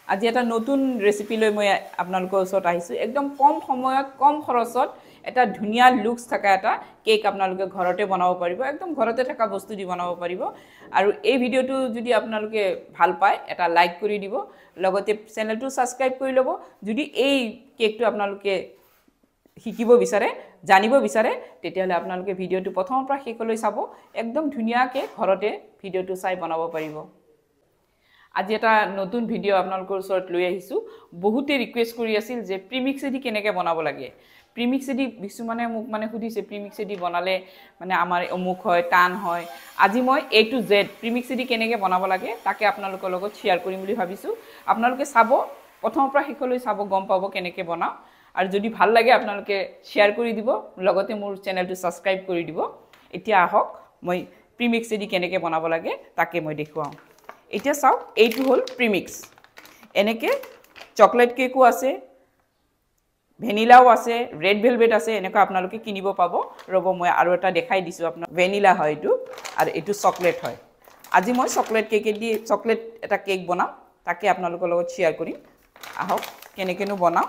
আজি এটা নতুন ৰেচিপি লৈ মই আপোনালোকৰ ওচৰত আহিছো একদম কম সময়ত কম খৰচত এটা ধুনিয়া লুকস থকা এটা কেক আপোনালোকে ঘৰতে বনাব পাৰিব একদম ঘৰতে থকা বস্তু দি বনাব পাৰিব আৰু এই ভিডিওটো যদি আপোনালোকে ভাল পায় এটা লাইক কৰি দিব লগতে চেনেলটো সাবস্ক্ৰাইব কৰি ল'ব যদি এই কেকটো আপোনালোকে শিকিব বিচাৰে জানিব বিচাৰে তেতিয়ালে আপোনালোকে ভিডিওটো প্ৰথমৰ পৰা শেষলৈ চাব একদম ধুনিয়াকে ঘৰতে ভিডিওটো চাই বনাব পাৰিব আজি এটা নতুন ভিডিও আপোনালোকৰ ওচৰত লৈ আহিছো বহুতে ৰিকুৱেষ্ট কৰি আছিল যে প্ৰিমিক্সেদি কেনেকৈ বনাব লাগে প্ৰিমিক্সেদি বিশুমানে মোক মানে সুধিছে প্ৰিমিক্সেদি বনালে মানে আমাৰ অমুক হয় টান হয় আজি মই A to Z প্ৰিমিক্সেদি কেনেকৈ বনাব লাগে তাকে আপোনালোকৰ লগত শেয়াৰ কৰিম বুলি ভাবিছো আপোনালোকে চাব প্ৰথমৰ পৰা শেষলৈ চাব গম পাব কেনেকৈ বনাও আৰু যদি ভাল লাগে আপোনালোকে শেয়াৰ কৰি দিব লগতে মোৰ চেনেলটো সাবস্ক্ৰাইব কৰি দিব এতিয়া আহক মই প্ৰিমিক্সেদি কেনেকৈ বনাব লাগে তাকে মই দেখুৱাম এতিয়া চাও এইটো হল প্ৰিমিক্স এনেকে চকলেট কেকও আছে ভ্যানিলাও আছে ৰেড ভেলভেট আছে এনেকা আপোনালোকে কিনিব পাব ৰব মই আৰু এটা দেখাই দিছো আপোনাক ভ্যানিলা হয় এটো আৰু এটো চকলেট হয় আজি মই চকলেট কেক দি চকলেট এটা কেক বনাম তাকে আপোনালোকৰ লগত শেয়াৰ কৰিম আহক কেনেকেনো বনাও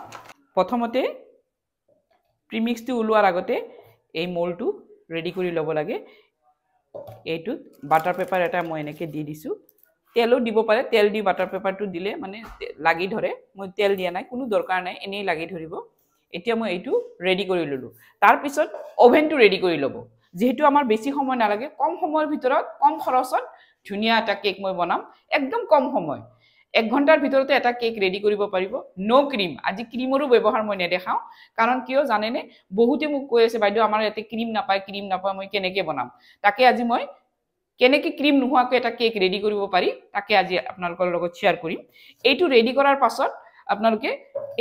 প্ৰথমতে প্ৰিমিক্সটো উলোৱাৰ আগতে এই মোলটো ৰেডি কৰি ল'ব লাগে এইটো বাটাৰ পেপাৰ এটা মই এনেকে দি দিছো তেলো দিব পাৰে তেল দি বাটাৰ পেপাৰটো দিলে মানে লাগি ধৰে মই তেল দিয়া নাই কোনো দৰকাৰ নাই এনেই লাগি ধৰিব এতিয়া মই এইটো ৰেডি কৰি ললো তাৰ পিছত ওভেনটো ৰেডি কৰি ল'ব যেহেতু আমাৰ বেছি সময় নালাগে কম সময়ৰ ভিতৰত কম খৰচত ধুনিয়া এটা কেক মই বনাম একদম কম সময় 1 ঘণ্টাৰ ভিতৰতে এটা কেক ৰেডি কৰিব পাৰিব নো ক্ৰীম আজি ক্ৰীমৰো ব্যৱহাৰ মই নেদেখাও কাৰণ কিয় জানেনে বহুতে মোক কৈ আছে বাইদেউ আমাৰ ইয়াতে ক্ৰীম নাপায় মই কেনেকৈ বনাম তাকে আজি মই কেনেকৈ ক্ৰীম নোহোৱাকৈ এটা কেক ৰেডি কৰিব পাৰি তাকে আজি আপোনালোকৰ লগত শেয়াৰ কৰিম এইটো ৰেডি কৰাৰ পাছত আপোনালোকে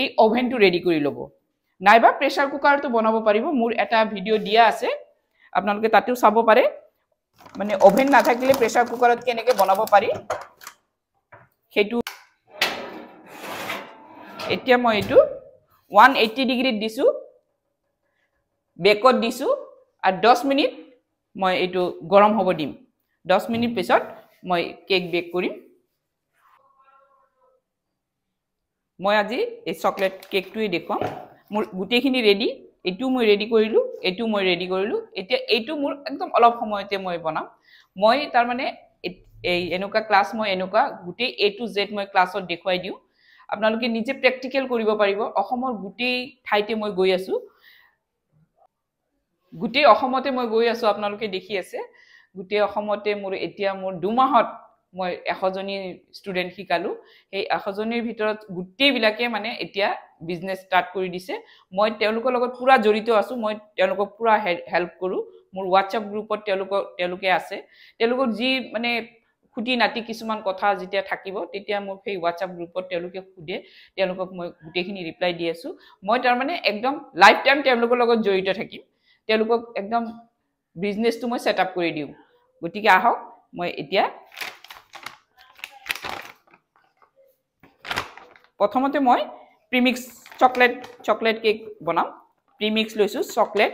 এই ওভেনটো ৰেডি কৰি ল'ব নাইবা প্ৰেসাৰ কুকাৰটো বনাব পাৰিব মোৰ এটা ভিডিও দিয়া আছে আপোনালোকে তাতেও চাব পাৰে মানে ওভেন নাথাকিলে প্ৰেসাৰ কুকাৰত কেনেকৈ বনাব পাৰি হেতু এতিয়া মই এটো 180 ডিগ্ৰীত দিছো বেকত দিছো আৰু 10 মিনিট মই এটো গৰম হ'ব দিম 10 মিনিট পিছত মই কেক বেক কৰিম মই আজি এই চকলেট কেকটোই দেখুৱাম মোৰ গুটেখিনি ৰেডি এটো মই ৰেডি কৰিলো এতিয়া এটো মোৰ একদম অলপ সময়তে মই বনাম মই তাৰ মানে এই এনেকা ক্লাস মই এনেকা গুটে A to Z মই ক্লাছত দেখুৱাই দিও আপোনালোকে নিজে প্ৰ্যাকটিক্যাল কৰিব পাৰিব অসমৰ গুটে ঠাইতে মই গৈ আছো গুটে অসমতে মই গৈ আছো আপোনালোকে দেখি আছে গুটে অসমতে মোৰ এতিয়া মোৰ 2 মাহত মই 100 জনী ষ্টুডেন্ট শিকালো এই 100 জনীৰ ভিতৰত গুটে বিলাকে মানে এতিয়া বিজনেস ষ্টাৰ্ট কৰি দিছে মই তেওঁলোকৰ লগত পুৰা জড়িত আছো মই তেওঁলোকক পুৰা হেল্প কৰো মোৰ WhatsApp গ্ৰুপত তেওঁলোকে আছে তেওঁলোকৰ যি মানে খুটি নাটি কিছুমান কথা যেতিয়া থাকিব তেতিয়া মই সেই WhatsApp গ্ৰুপত তেওঁলোকে খুদে তেওঁলোকক মই গুটেখিনি ৰিপ্লাই দি আছো মই তাৰ মানে একদম লাইফ টাইম তেওঁলোকৰ লগত জড়িত থাকিম তেওঁলোকক একদম বিজনেসটো মই সেটআপ কৰি দিও গটিকে আহক মই এতিয়া প্ৰথমতে মই প্ৰিমিক্স চকলেট কেক বনাম প্ৰিমিক্স লৈছো চকলেট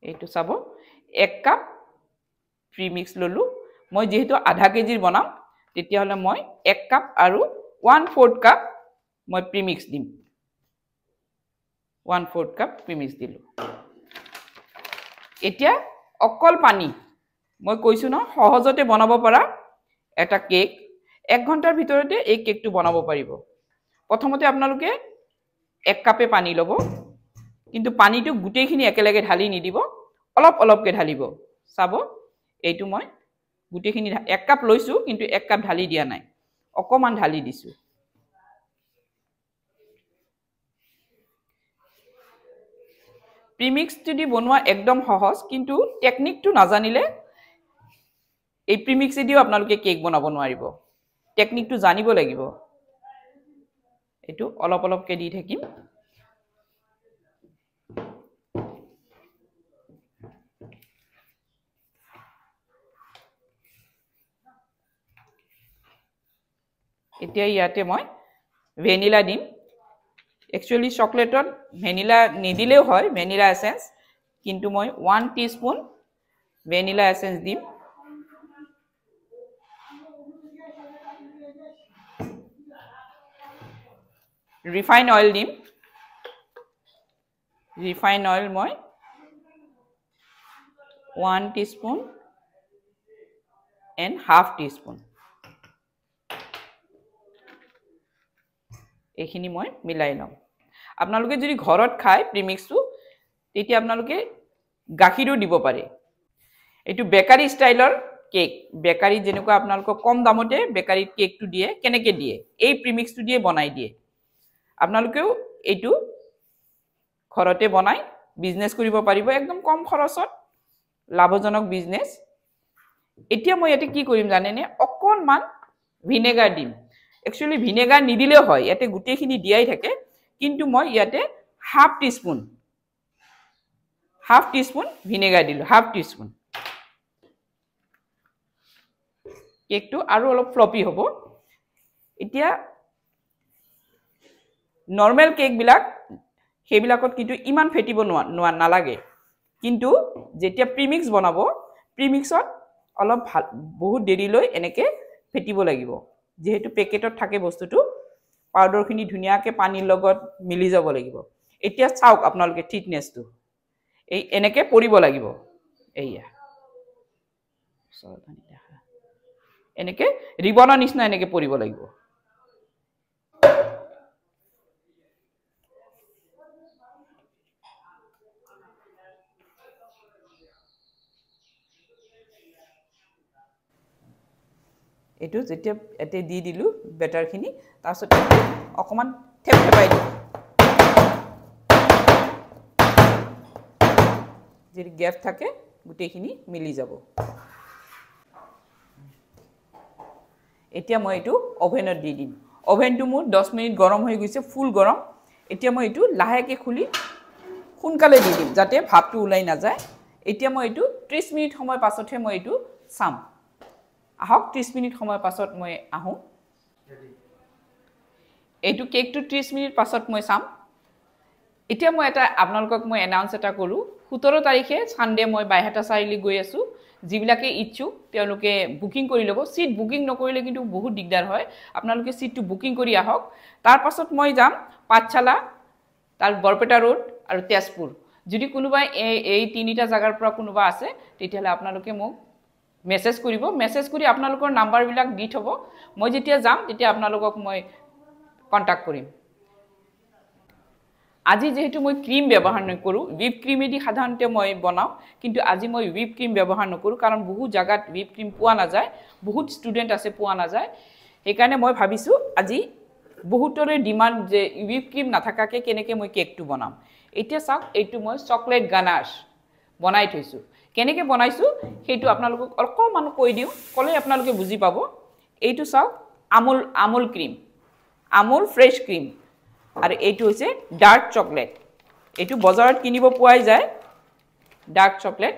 এইটো চাব 1 কাপ প্ৰিমিক্স ললো মই যেহেতু আধা কেজিৰ বনাম তেতিয়া হলে মই 1 কাপ আৰু 1/4 কাপ মই প্ৰিমিক্স দিম 1/4 কাপ প্ৰিমিক্স দিলো এতিয়া অকল পানী মই কৈছো ন সহজতে বনাব পাৰা এটা কেক 1 ঘণ্টাৰ ভিতৰতে এই কেকটো বনাব পাৰিব প্ৰথমতে আপোনালোকে 1 কাপে পানী লব কিন্তু পানীটো গুটেখিনি একেলগে ঢালি নিদিব অলপকে ঢালিব চাব এইটো মই গুটেখিনি 1 কাপ লৈছো কিন্তু 1 কাপ ঢালি দিয়া নাই অকমান ঢালি দিছো প্ৰিমিক্সটো দি বনোৱা একদম সহজ কিন্তু টেকনিকটো নাজানিলে এই প্ৰিমিক্সেদিও আপোনালোকে কেক বনাব নোৱাৰিব টেকনিকটো জানিব লাগিব এটো অলপকে দি থাকিম এতিয়া ইয়াতে মই ভ্যানিলা দিম Actually chocolate vanilla নিদিলেও হয় vanilla essence কিন্তু মই 1 teaspoon ভ্যানিলা এসেন্স দিম ৰিফাইন অইল দিম ৰিফাইন অইল মই 1 teaspoon and half teaspoon এইখিনি মই মিলাই লম আপোনালোকে যদি ঘৰত খায় প্ৰিমিক্সটো তেতিয়া আপোনালোকে গাখীৰো দিব পাৰে এটো বেকাৰী ষ্টাইলৰ কেক বেকাৰী যেনেকুৱা আপোনালোকক কম দামতে বেকাৰী কেকটো দিয়ে কেনেকে দিয়ে এই প্ৰিমিক্সটো দিয়ে বনাই দিয়ে আপোনালোকেও এইটো ঘৰতে বনাই বিজনেস কৰিব পাৰিব একদম কম খৰচত লাভজনক বিজনেস এতিয়া মই ইয়াতে কি কৰিম জানেনে অকনমান ভিনেগাৰ দিম একচুয়ালি ভিনেগাৰ নিদিলেও হয় ইয়াতে গুটেখিনি দিয়াই থাকে কিন্তু মই ইয়াতে হাফ টিস্পুন ভিনেগাৰ দিলো হাফ টিস্পুন কেকটো আৰু অলপ ফ্লপি হ'ব এতিয়া নৰমাল কেক বিলাক হেবিলাকত কিন্তু ইমান ফেটিব নালাগে কিন্তু যেতিয়া প্ৰিমিক্স বনাব প্ৰিমিক্সত অলপ বহুত দেৰি লৈ এনেকে ফেটিব লাগিব যেহেতু পেকেটত থাকে বস্তুটো পাউডাৰখিনি ধুনিয়াকে পানীৰ লগত মিলি যাব লাগিব এতিয়া চাওক আপোনালোকে থিকনেসটো এই এনেকে পৰিব লাগিব এইয়া সাৱধানে দেখা এনেকে ৰিবনৰ নিচিনা এনেকে পৰিব লাগিব এটো যেতিয়া এতে দি দিলু বেটাৰখিনি তাৰছত অকমান থেপথেপাই দিম যদি গ্যাপ থাকে গুটেখিনি মিলি যাব এতিয়া মই এটো ওভেনত দি দিম ওভেনটো মোৰ 10 মিনিট গৰম হৈ গৈছে ফুল গৰম এতিয়া মই এটো লাহেকে খুলি খুনকালে দি দিম যাতে ভাপটো উলাই না যায় এতিয়া মই এটো 30 মিনিট সময় পাছতহে মই এটো সাম আহক 30 মিনিট সময় পাছত মই আহো এটো কেকটো 30 মিনিট পাছত মই সাম এতিয়া মই এটা আপোনালোকক মই এনাউন্স এটা কৰো 17 তাৰিখে সানডে মই বাইহাটা চাৰিলি গৈ আছো জিবিলাকে ইচ্ছুক তেওঁলোকে বুকিং কৰি লব সিট বুকিং নকৰিলে কিন্তু বহুত দিগদাৰ হয় আপোনালোকে সিটটো বুকিং কৰি আহক তাৰ পাছত মই যাম পাঠশালা তাৰ বৰপেটা ৰোড আৰু তেজপুৰ যদি কোনোবা এই তিনিটা জাগাৰ পৰা কোনোবা আছে তেতিয়ালে আপোনালোকে মোক মেসেজ কৰিব মেসেজ কৰি আপোনালোকৰ নাম্বাৰ বিলাক দি থব মই যেতিয়া যাম তেতিয়া আপোনালোকক মই কন্টাক্ট কৰিম আজি যেহেতু মই ক্ৰীম ব্যৱহাৰ নকৰো হুইপ ক্ৰীম এদি সাধাৰণতে মই বনাও কিন্তু আজি মই হুইপ ক্ৰীম ব্যৱহাৰ নকৰো কাৰণ বহু জাগাত হুইপ ক্ৰীম পোৱা না যায় বহুত ষ্টুডেন্ট আছে পোৱা না যায় সেইকাৰণে মই ভাবিছো আজি বহুতৰে ডিমান্ড যে হুইপ ক্ৰীম নাথাকাকে কেনেকে মই কেকটো বনাম এতিয়া চাওক এইটো মই চকলেট গানাশ বনাই থৈছো কেনেকে বনাইছো হেতু আপোনালোকক অকমান কৈ দিও কলে আপোনালোকে বুজি পাব এইটো চাওক Amul cream Amul fresh cream আৰু এইটো হৈছে ডাৰ্ক চকলেট এইটো বজাৰত কিনিব পোৱাই যায় ডাৰ্ক চকলেট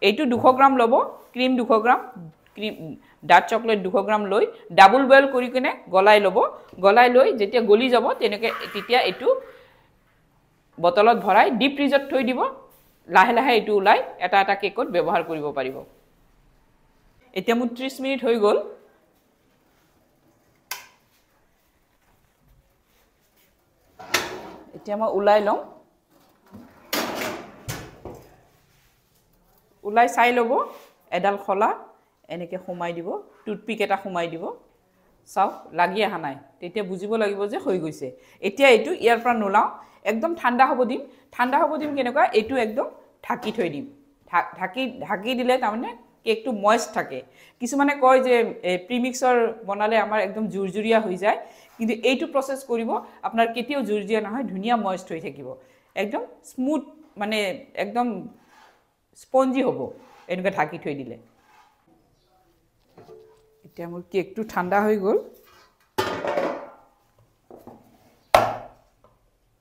এইটো 200 গ্ৰাম লব ক্ৰীম 200 গ্ৰাম ক্ৰীম ডাৰ্ক চকলেট 200 গ্ৰাম লৈ ডাবল বয়েল কৰি কিনে গলাই লব গলাই লৈ যেতিয়া গলি যাব তেনেকে তেতিয়া এইটো বটলত ভৰাই ডিপ ফ্ৰিজত থৈ দিব লাহে লাহে এইটো উলাই এটা এটা কেকত ব্যৱহাৰ কৰিব পাৰিব এতিয়া মোৰ 30 মিনিট হৈ গল এতিয়া মই উলাই লম উলাই চাই লব এডাল খলা এনেকে খুমাই দিব টুথপিক এটা খুমাই দিব চাও লাগি আহা নাই তেতিয়া বুজিব লাগিব যে হৈ গৈছে এতিয়া এইটো ইয়াৰ পৰা নোলাও একদম ঠাণ্ডা হ'ব দিম কেনেকুৱা এইটো একদম ঢাকি থৈ দিম ঢাকি দিলে তাৰমানে কেকটো ময়েস্ট থাকে কিছুমানে কয় যে প্ৰিমিক্সৰ বনালে আমাৰ একদম জুৰজুৰিয়া হৈ যায় কিন্তু এইটো প্ৰসেস কৰিব আপোনাৰ কেতিয়াও জুৰজুৰিয়া নহয় ধুনিয়া ময়েস্ট হৈ থাকিব একদম স্মুথ মানে একদম স্পঞ্জি হ'ব এনেকৈ ঢাকি থৈ দিলে এতিয়া মোৰ কেকটো ঠাণ্ডা হৈ গল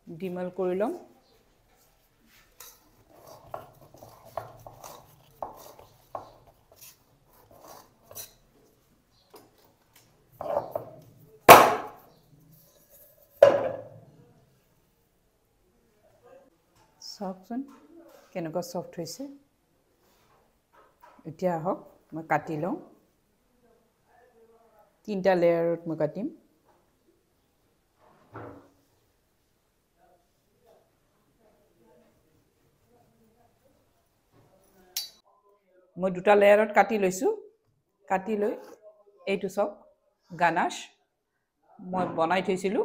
ডিমল কৰি লম সফট কেনেকুৱা সফট হৈছে এতিয়া আহক মই কাটি লওঁ 3টা লেয়াৰত মই কাটিম মই 2টা লেয়াৰত কাটি লৈছো কাটি লৈ এইটো সব গানাশ মই বনাই থৈছিলো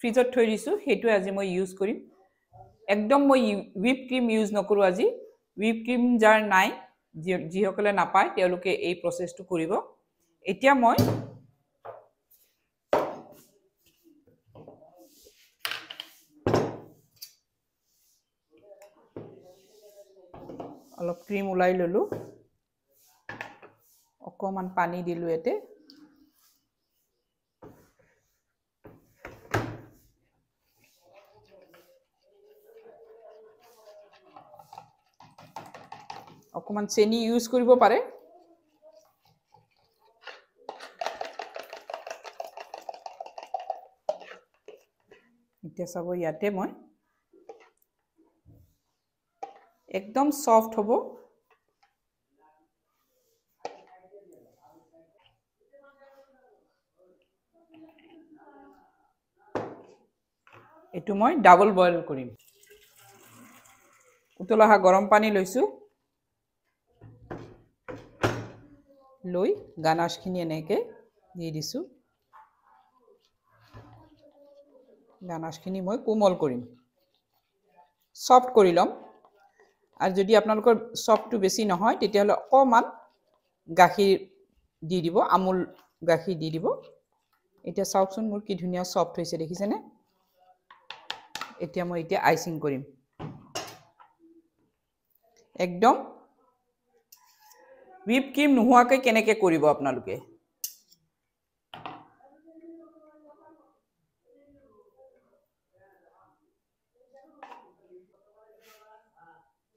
ফ্ৰিজত থৈ দিছো হেতু আজি মই ইউজ কৰিম একদম মই হুইপ ক্ৰীম ইউজ নকৰো আজি হুইপ ক্ৰীম যাৰ নাই যিসকলে নাপায় তেওঁলোকে এই প্ৰসেসটো কৰিব এতিয়া মই অলপ ক্ৰীম উলাই ললো অকমান পানী দিলু এতে অকমান চেনি ইউজ কৰিব পাৰে এতিয়া সব ইয়াতে মই একদম সফট হ'ব এটো মই ডাবল বয়েল কৰিম উতলাহা গৰম পানী লৈছো লৈ গানাশখিনি এনেকে দি দিছো গানাশখিনি মই কোমল কৰিম সফট কৰি লম আৰু যদি আপোনালোকৰ সফটটো বেছি নহয় তেতিয়াহলে অকমান গাখীৰ দি দিব আমুল গাখীৰ দি দিব এটা চাওকচোন মোৰ কি ধুনিয়া সফট হৈছে দেখিছেনে এতিয়া মই এতিয়া আইসিং কৰিম একদম হুইপ ক্ৰীম নোহোৱাকৈ কেনেকৈ কৰিব আপোনালোকে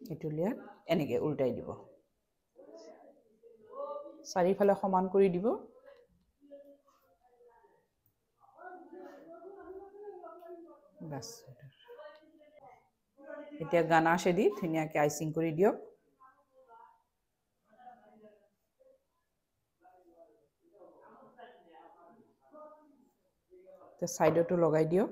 এটো লেয়াৰ এনেকৈ উল্টাই দিব চাৰিফালে সমান কৰি দিব বাস এতিয়া গানাশে দি ধুনিয়াকৈ আইসিং কৰি দিয়ক তে সাইডটো লগাই দিয়ক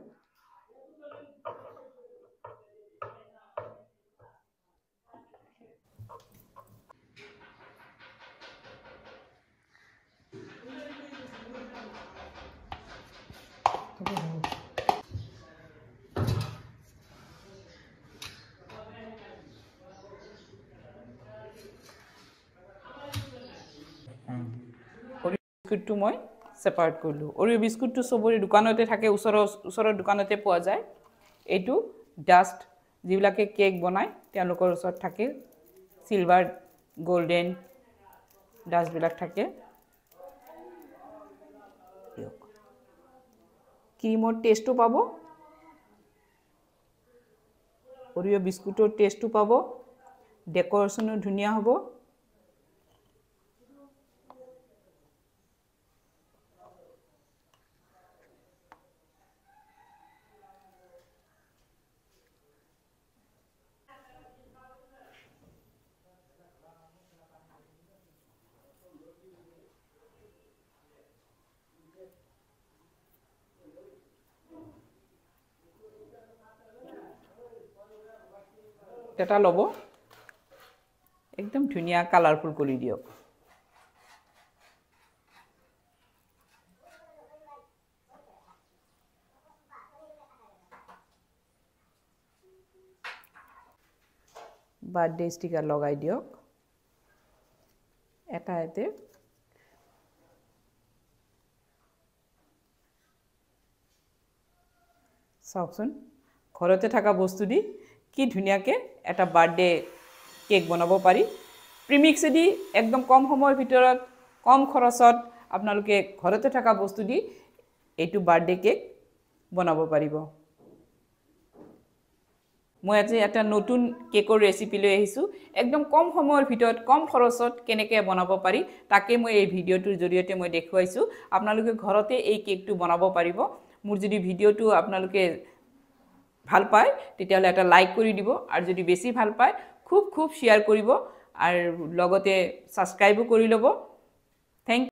বিস্কুটটো মই সেপাৰেট কৰিলো অৰিও বিস্কুটটো সবৰে দোকানতে থাকে ওচৰৰ দোকানতে পোৱা যায় এইটো ডাস্ট যিবিলাকে কেক বনায় তেওঁলোকৰ ওচৰত থাকে সিলভাৰ গোল্ডেন ডাস্ট বিলাক থাকে ক্ৰীমৰ টেষ্টটো পাব অৰিও বিস্কুটৰ টেষ্টটো পাব ডেকোৰেশনো ধুনিয়া হ'ব এটা লব একদম ধুনিয়া কালাৰফুল কৰি দিয়ক বাৰ্থডে স্টিকাৰ লগাই দিয়ক এটা এতে চাওকচোন ঘৰতে থকা বস্তু দি কি ধুনিয়াকে এটা বাৰ্থডে কেক বনাব পাৰি প্ৰিমিক্স দি একদম কম সময়ৰ ভিতৰত কম খৰচত আপোনালোকে ঘৰতে থকা বস্তু দি এইটো বাৰ্থডে কেক বনাব পাৰিব মই আজি এটা নতুন কেকৰ ৰেচিপি লৈ আহিছো একদম কম সময়ৰ ভিতৰত কম খৰচত কেনেকৈ বনাব পাৰি তাকে মই এই ভিডিওটোৰ জৰিয়তে মই দেখুৱাইছো আপোনালোকে ঘৰতে এই কেকটো বনাব পাৰিব মোৰ যদি ভিডিওটো আপোনালোকে ভাল পায় তেতিয়াহলে এটা লাইক কৰি দিব আৰু যদি বেছি ভাল পায় খুব খুব শেয়াৰ কৰিব আৰু লগতে ছাবস্ক্ৰাইবো কৰি ল'ব। থেংক